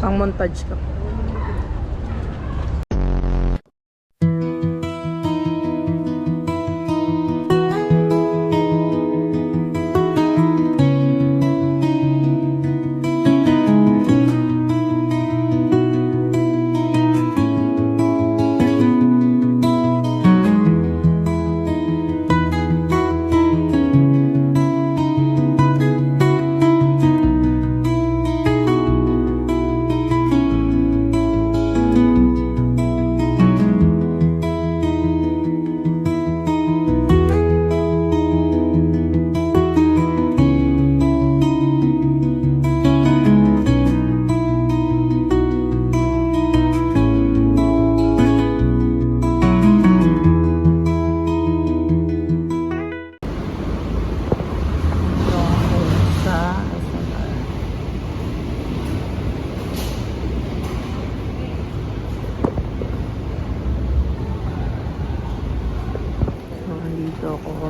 Pang montage ka.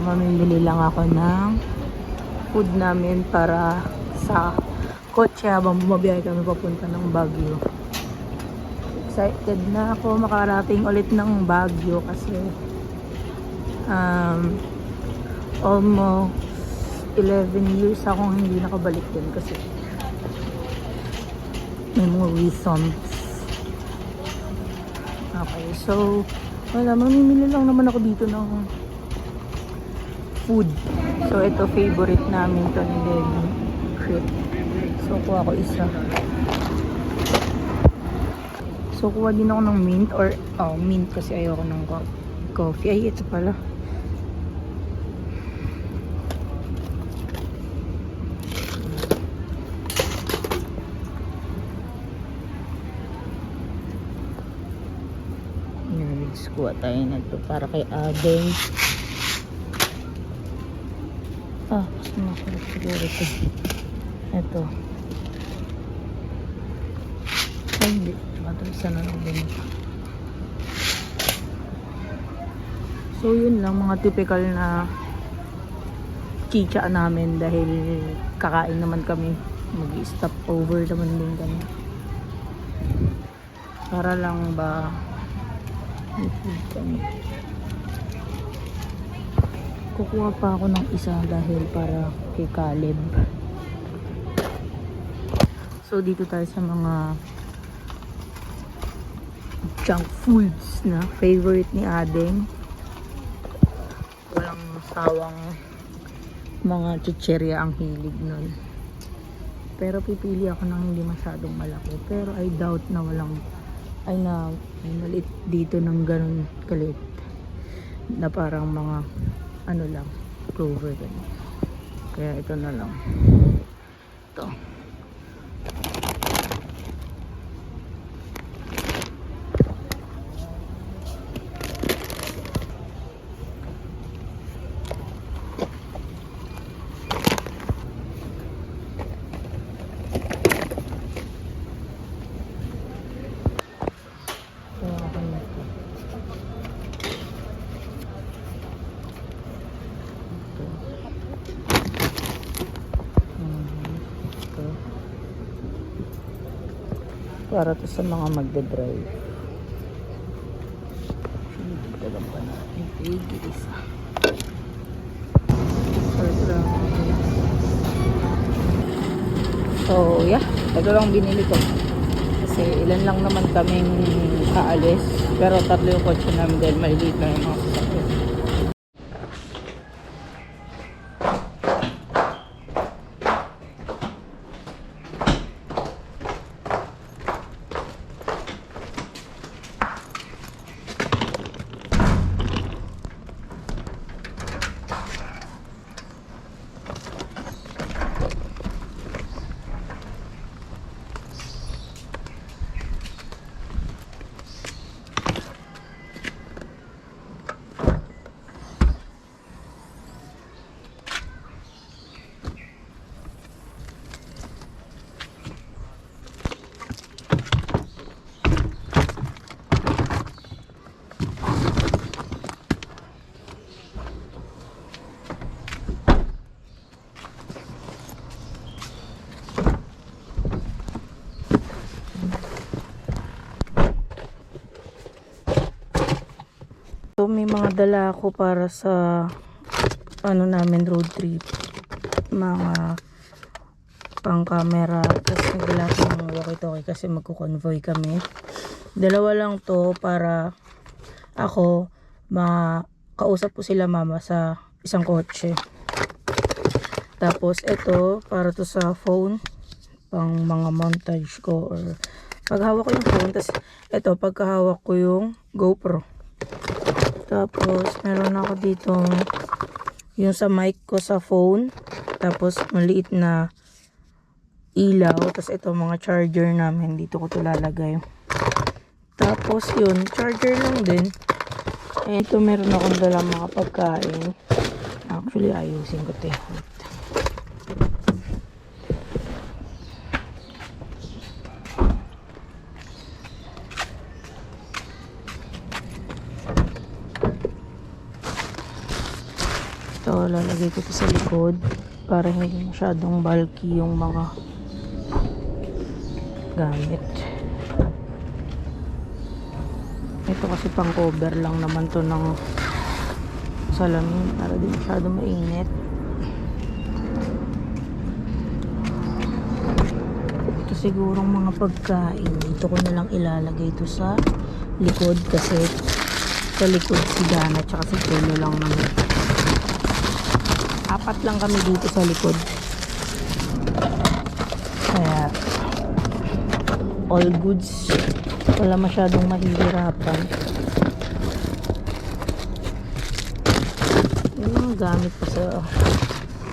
Mamimili lang ako ng food namin para sa kotse habang bumabiyahe kami papunta ng Baguio. Excited na ako makarating ulit ng Baguio kasi almost 11 years akong hindi nakabalik din kasi may mga reasons. Okay, so wala, mamimili lang naman ako dito ng food. So, ito favorite namin to ni Lenny. Crepe. So, kuha ko isa. So, kuha din ako ng mint or, mint kasi ayoko ng coffee. Ay, ito pala. Let's kuha tayo na ito para kay Aden. Mas masarap siguro ito. Ito. Ay, hindi. Matalisa na lang din. So, yun lang. Mga typical na chicha namin dahil kakain naman kami. Mag-stop over naman din kami. Para lang ba may food kami. Kukuha pa ako ng isa dahil para kay Caleb. So, dito tayo sa mga junk foods na favorite ni Adeng. Walang sawang mga chicherya ang hilig nun. Pero pipili ako ng hindi masyadong malaki. Pero I doubt na walang maliit dito ng ganun kalit. Na parang mga ano lang, clover ganyan. Kaya ito na lang. Ito. Para to sa mga magdadrive. Dito lang pa natin. Tigil isa. So, yeah. Ito lang binili ko. Kasi ilan lang naman kaming aalis. Pero 3 yung kotse namin dahil maliliit lang yung mga sasakyan. may mga dala ako para sa ano namin road trip. Mga pang camera. Tapos nagdala ko ng walkie-talkie kasi magko-convoy kami. Dalawa lang to para ako makausap ko sila mama sa isang kotse. Tapos ito para to sa phone. Pang mga montage ko or paghawak ko yung phone. Tapos ito pagkahawak ko yung GoPro. Tapos meron ako ditong yung sa mic ko sa phone. Tapos maliit na ilaw. Tapos ito mga charger namin. Dito ko ito lalagay. Tapos yun, charger lang din. And ito meron akong dalang mga pagkain. Actually ayusin ko ito. Ito, lalagay ko ito sa likod para hindi masyadong bulky yung mga gamit. Ito kasi pang cover lang naman to ng salamin para di masyadong mainit. Ito sigurong mga pagkain. Dito ko na lang ilalagay ito sa likod kasi sa likod si Dana at si Kelo lang naman. Apat lang kami dito sa likod. Kaya all goods. Wala masyadong mahihirapan. Yung mga gamit pa sa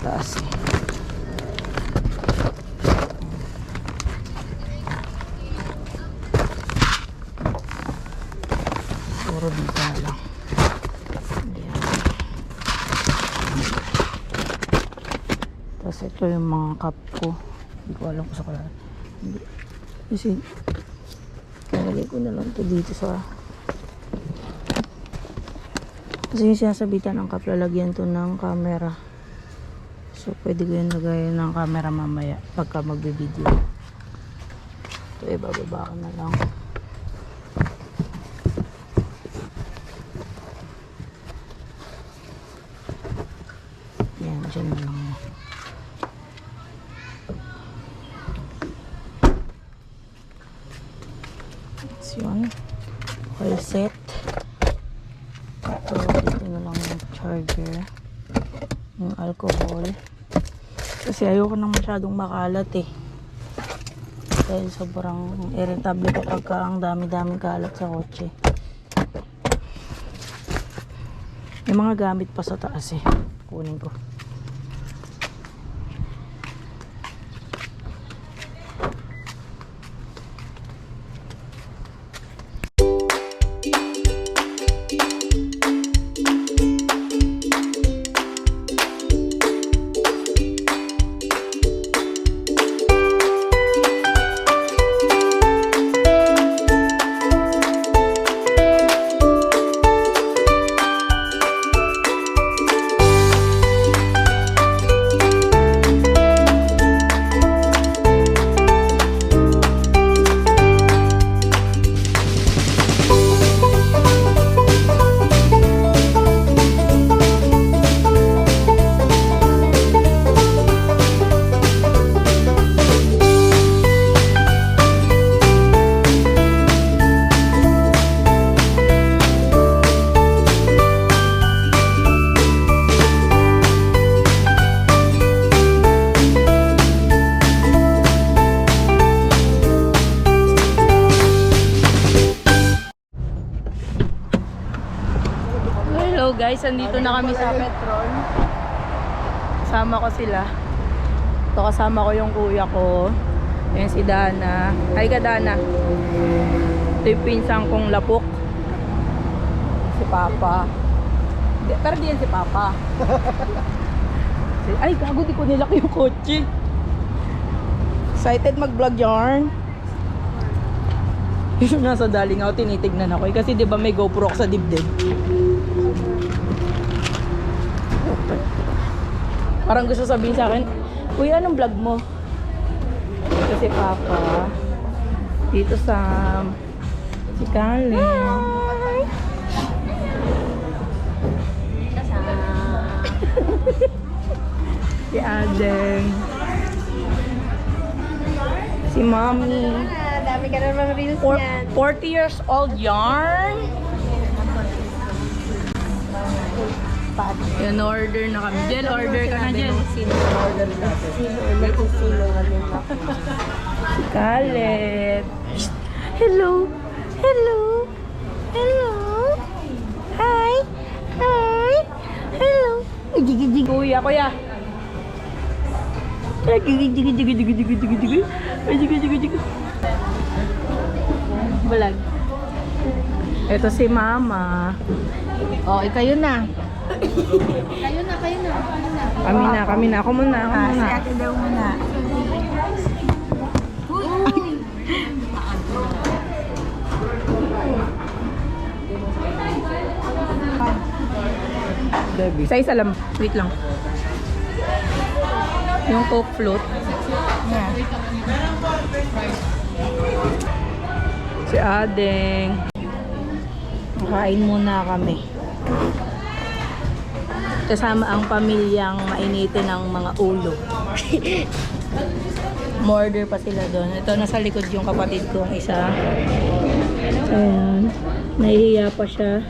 taas. Puro dito lang. Tapos ito yung mga cup ko. Hindi ko alam kung sa kala. Kasi nalagay ko na lang ito dito sa kasi yung sinasabitan ng cup, lalagyan to ng camera. So pwede ko yung lagay ng camera mamaya pagka magbe-video. Ito ibababa ko na lang. Yan, dyan na lang. Yun, oil set. Ito, dito na lang yung charger, yung alcohol kasi ayoko nang masyadong makalat dahil sobrang irritable kapag ang dami-daming kalat sa kotse. May mga gamit pa sa taas kunin ko. Guys, andito na kami sa Petron. Kasama ko sila. Ito kasama ko yung kuya ko. Ayan si Dana. Hi ka Dana. Ito yung pinsang kong lapok. Si Papa. Pero di yan si Papa. Ay, gago, di ko nilaki yung kotse. Excited mag-vlog yarn. Yung nasa Dalingaw, tinitignan ako. Kasi di ba may GoPro ako sa dibdib. Parang gusto sabihin sa akin, Kuya, anong vlog mo? Kasi Papa, dito sa si Kalen. Si Adeng. Si Mommy. Dami ka na mga reels Four- niyan. 40 years old yarn. Yan, order na kami. Jen, order ka na, Jen. Sino kami Si Khaled. Hello. Hello. Hello. Hi. Hi. Hello. Jigi-jigi. Kuya, kuya. Jigi-jigi-jigi-jigi-jigi-jigi. Jigi-jigi-jigi. Balag. Ito si Mama. Oh, kayo na. Kayo na. Kami na. Ako muna. Si ate daw muna. Isa lang. Wait lang. Yung Coke float. Yeah. Si Adeng. Kain muna kami. Kasama ang pamilyang mainitin ng mga ulo. Murder pa sila doon. Ito, nasa likod yung kapatid kong isa. Ayan. Nahihiya pa siya.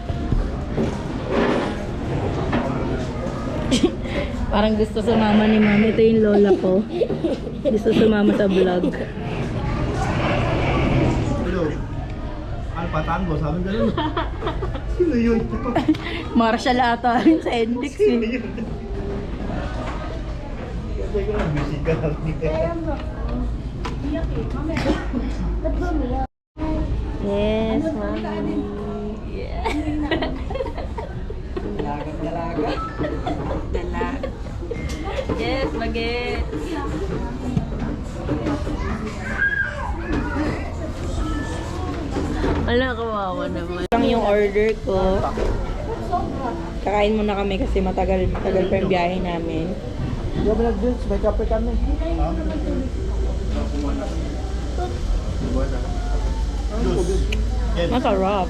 Parang gusto sumama ni Mami. Ito yung lola ko. Gusto sumama sa vlog. Hello. Alpataan mo, sabi ganun. Sino yun? Marshall ata rin sa Endix eh. Kasi ko lang, busy ka lang. Yes, Mami. Dalaga. Yes, baget. Wala, kawawa naman. Lang yung order ko. Kakain muna kami kasi matagal pa yung biyahe namin. Di ba nag-drinks? May kape kami. Masarap.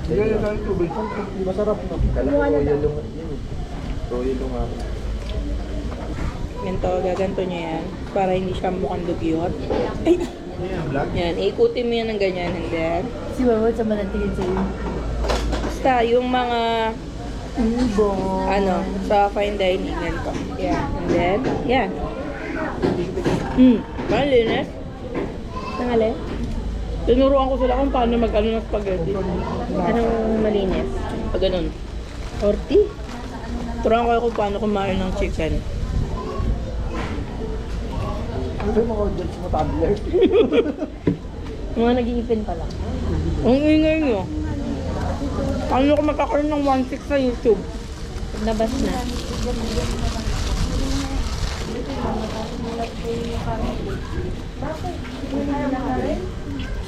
Hindi ka lang tubig. Masarap no? Royal yung ako. Ganito, gaganto niya yan. Para hindi siya mukhang dugyot. Ay! Ano yan, vlog? Yan, ikutin mo yan ng ganyan. And then, Si Mama sa manantingin sa'yo. basta yung mga ano, sa fine dining ganito. Yeah. And then, yan. Parang linis. Tangali. Tinuruan ko sila kung paano mag-ano ng spaghetti. Anong malinis? Pag ganun. 40? Turuan ko kung paano kumain ng chicken. Ano yung mga audience mo, toddler? Mga nag-iipin pa lang. Ang ingay nyo. Paano ko magkakaroon ng 1.6 sa YouTube? Nabas na.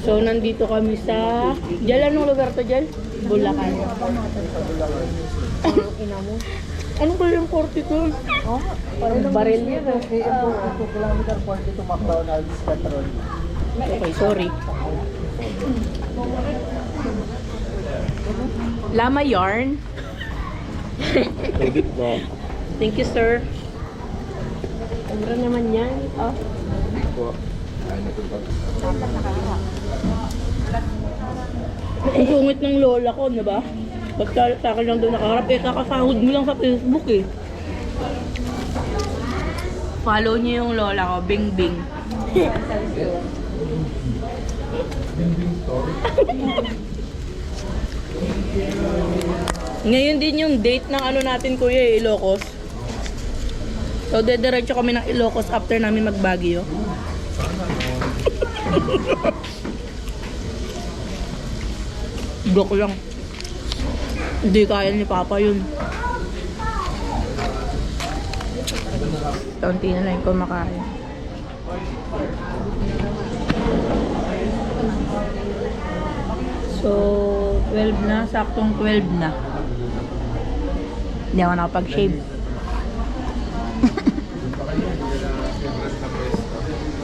So, nandito kami sa... Diyan, anong lugar to dyan? Bulacan. Ina mo. Anong kaya yung 42? Oh, parang baril yun. 2 kilometer 42 McDonald's Petron. Okay, sorry. Lama yarn. Edit mo. Thank you, sir. Sobra naman yan. Oh. Ang sungit ng lola ko, di ba? Pagka sa akin lang doon nakaharap, kakasahod mo lang sa Facebook eh. Follow niyo yung lola ko, Bing Bing. Ngayon din yung date ng ano natin kuya eh, Ilocos. So dediretso kami ng Ilocos after namin mag-Baguio. Joke lang. Hindi kaya ni Papa yun. Kaunti na lang yung kumakain. So, 12 na. Saktong 12 na. Hindi ako nakapag-shave.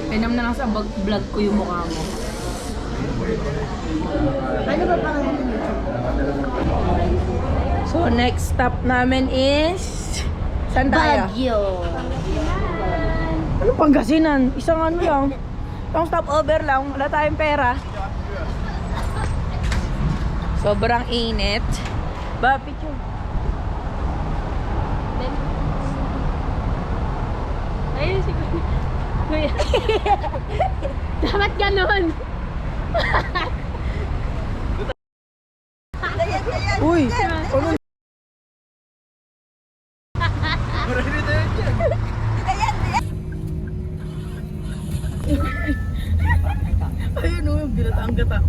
Pinam na lang sa vlog ko yung mukha mo. Ano ba pangalan ng YouTube? So, next stop namin is Saan tayo? Baguio. Ano Pangasinan? Isang ano lang. Isang stopover lang. Wala tayong pera. Sobrang init. Ba, picture. Ayun si Kuya. Dapat ganon. Uy! Ano? Ayun o, yung ginataang gata.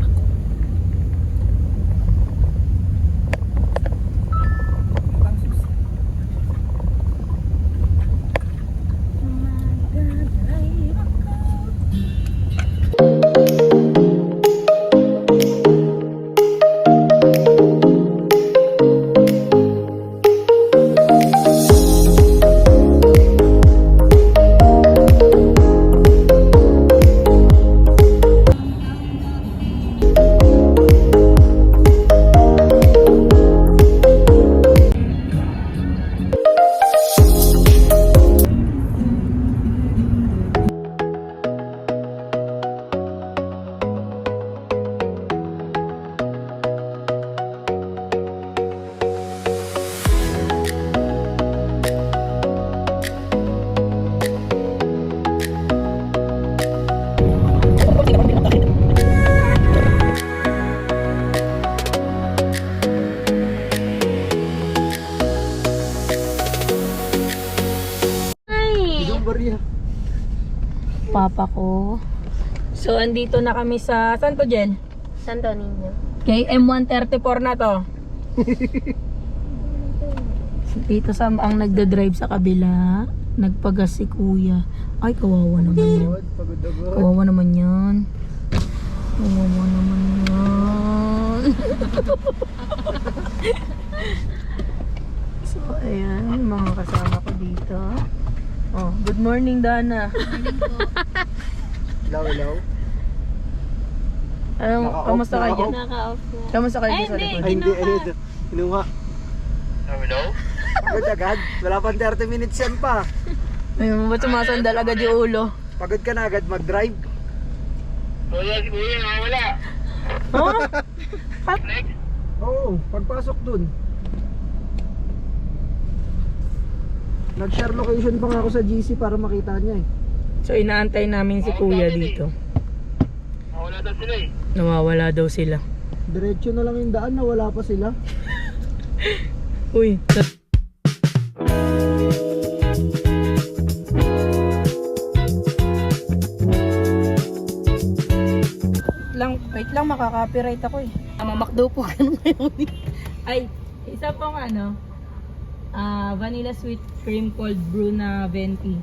Papa ko. So, andito na kami sa Santo Jen. Santo Niño. Okay, M134 na to. Dito sa ang nagda-drive sa kabila. Nagpagas si kuya. Ay, kawawa naman yan. Kawawa naman yan. Kawawa naman yan. So, ayan. Mga kasama ko dito. Oh, good morning, Dana. Ilaw. Anong, kamusta kayo dyan? Naka-off na. Kamusta kayo dyan sa likod? Ay, hindi. Kinuha. Pagod agad. Wala pang 30 minutes yan pa. Ayun, ba't sumasandal agad yung ulo? Pagod ka na agad mag-drive. Wala si Kuya, wala. Huh? Oo, pagpasok dun. Nag-share location pa nga ako sa GC para makita niya eh. So, inaantay namin si kuya dito. Wala daw sila eh. Nawawala daw sila. Diretso na lang yung daan na wala pa sila. Uy. Wait lang, makaka-copyright ako eh. Mamakdo po ganun ngayon. Ay, isa pong ano, vanilla sweet cream cold brew na venti.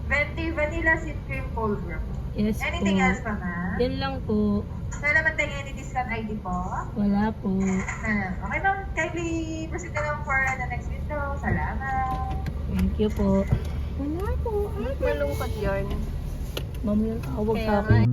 Venti vanilla sweet cream cold brew. Yes Anything po. else pa na? Yan lang po. Wala naman tayong any discount ID po? Wala po. Okay ma'am, kindly proceed na lang for the next window. Salamat. Thank you po. Wala po. Malungkot yun. Mamaya tawag Kaya sa akin.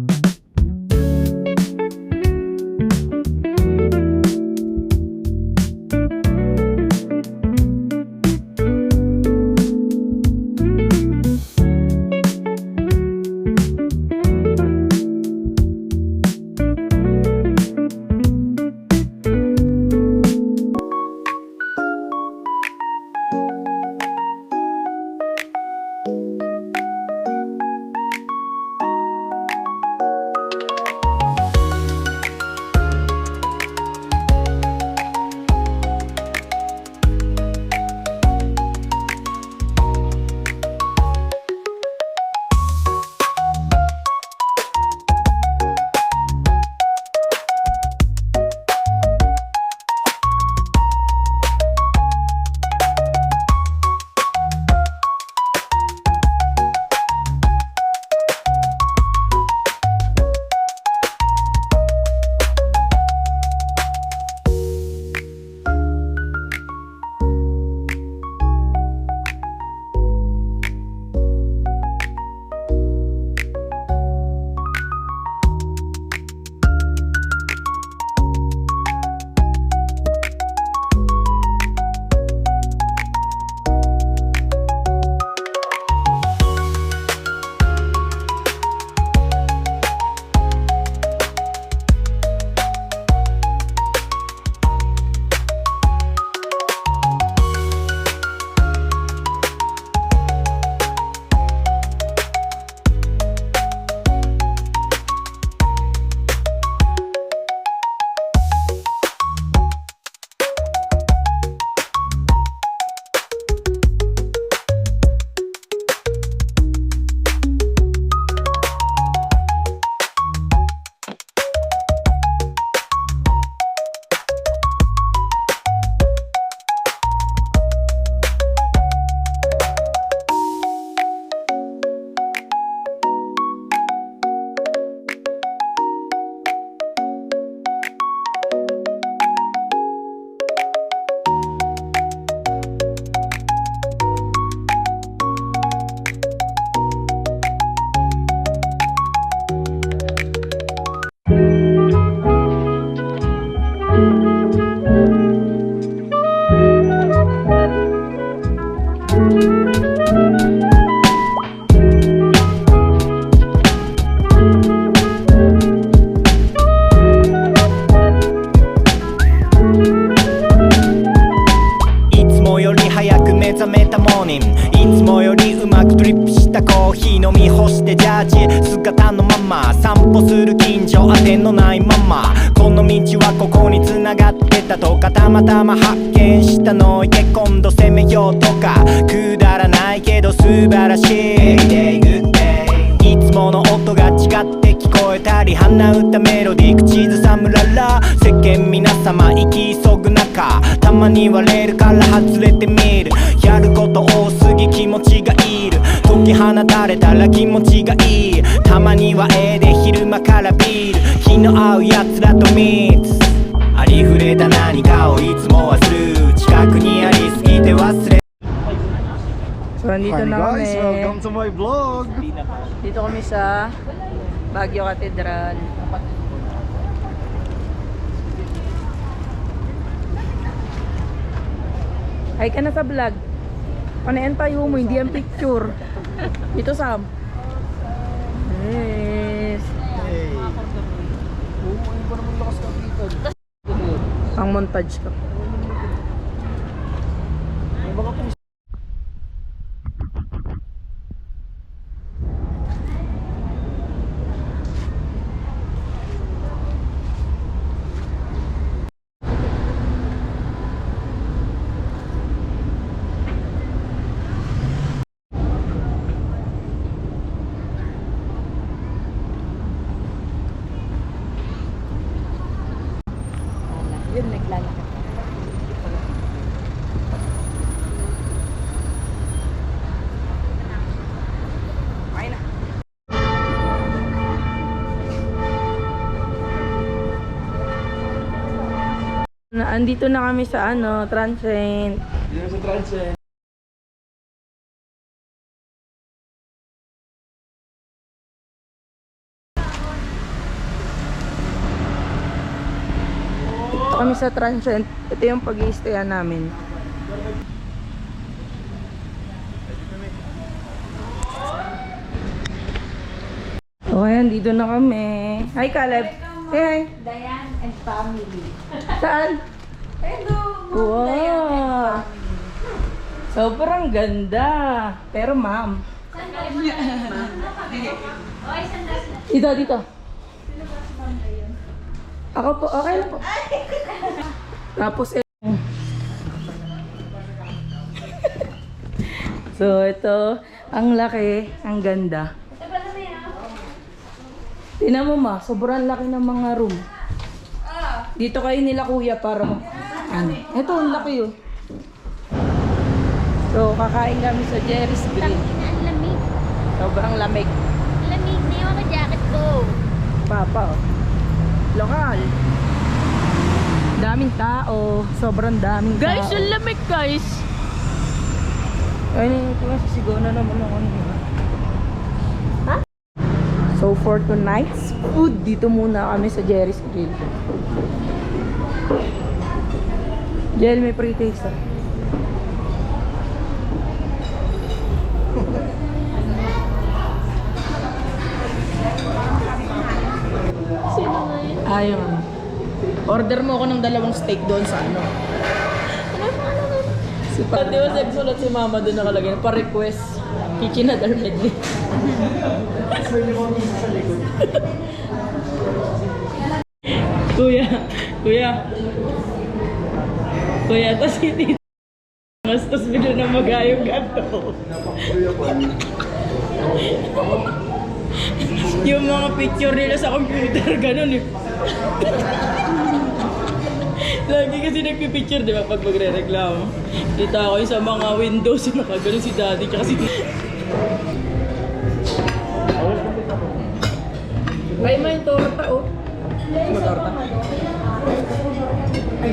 歩する近所当てのないままこの道はここに繋がってたとかたまたま発見したのいけ今度攻めようとかくだらないけど素晴らしいいつもの音が違って聞こえたり鼻歌メロディー口ずさむらら世間皆様生き急ぐ中たまにはレールから外れてみるやること多すぎ気持ちがいる解き放たれたら気持ちがいいたまにはで昼間からビール気の合うやつらとミックスありふれた何かをいつも忘る近くにありすぎて忘れSo, nandito Hi na kami. guys, welcome to my vlog. Dito kami sa Baguio Cathedral. Hi ka na sa vlog. Panayan tayo mo, hindi ang picture. Dito Sam. Yes. Hey. Ano ba naman lakas kapitan? Pang montage ka. May mga puso. Yun, naglalakad. Okay na. Andito na kami sa Transient. Dito sa Transient. Dito kami sa Transient. Ito yung pag-i-stayan namin. So ayan, dito na kami. Hi Caleb. Hey, hi. Diane and family. Saan? Hello, Wow. Sobrang ganda. Pero ma'am. Dito, dito. Ako po, okay lang po. Tapos so ito, ang laki, ang ganda. Tingnan mo ma, sobrang laki ng mga room. Dito kayo nila kuya para ito ang laki oh. So kakain kami sa Jerry's Grill. Ang lamig. Sobrang lamig. Lamig na yung mga jacket ko. Papa oh. Lokal. Daming tao, sobrang daming tao. Guys, ang lamig guys. Ay, ito nga sisigaw na naman ako nila. So for tonight's food, dito muna kami sa Jerry's Grill. Jel, may pre-taste ah. Sino nga yun? Ayun. Order mo ako ng 2 steak doon sa ano. Si Pati was nagsulat si Mama doon nakalagay. Pa-request. Kitchen at medley. Kuya, tas hindi. Tapos bigla na magayong gato. Yung mga picture nila sa computer, ganun eh. Lagi kasi nagpipicture, di ba, pag magre-reklamo. Kita ko yung sa mga windows, yung nakagano si daddy, tsaka si... Ay, may torta, oh. May torta. Ay,